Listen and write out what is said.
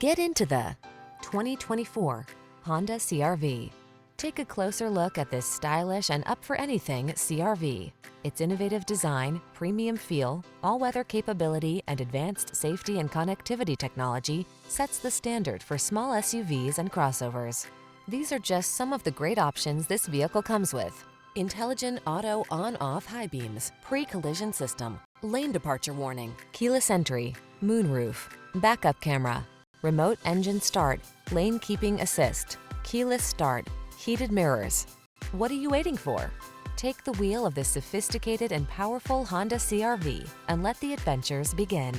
Get into the 2024 Honda CR-V. Take a closer look at this stylish and up-for-anything CR-V. Its innovative design, premium feel, all-weather capability, and advanced safety and connectivity technology sets the standard for small SUVs and crossovers. These are just some of the great options this vehicle comes with: intelligent auto on-off high beams, pre-collision system, lane departure warning, keyless entry, moonroof, backup camera, remote engine start, lane keeping assist, keyless start, heated mirrors. What are you waiting for? Take the wheel of this sophisticated and powerful Honda CR-V and let the adventures begin.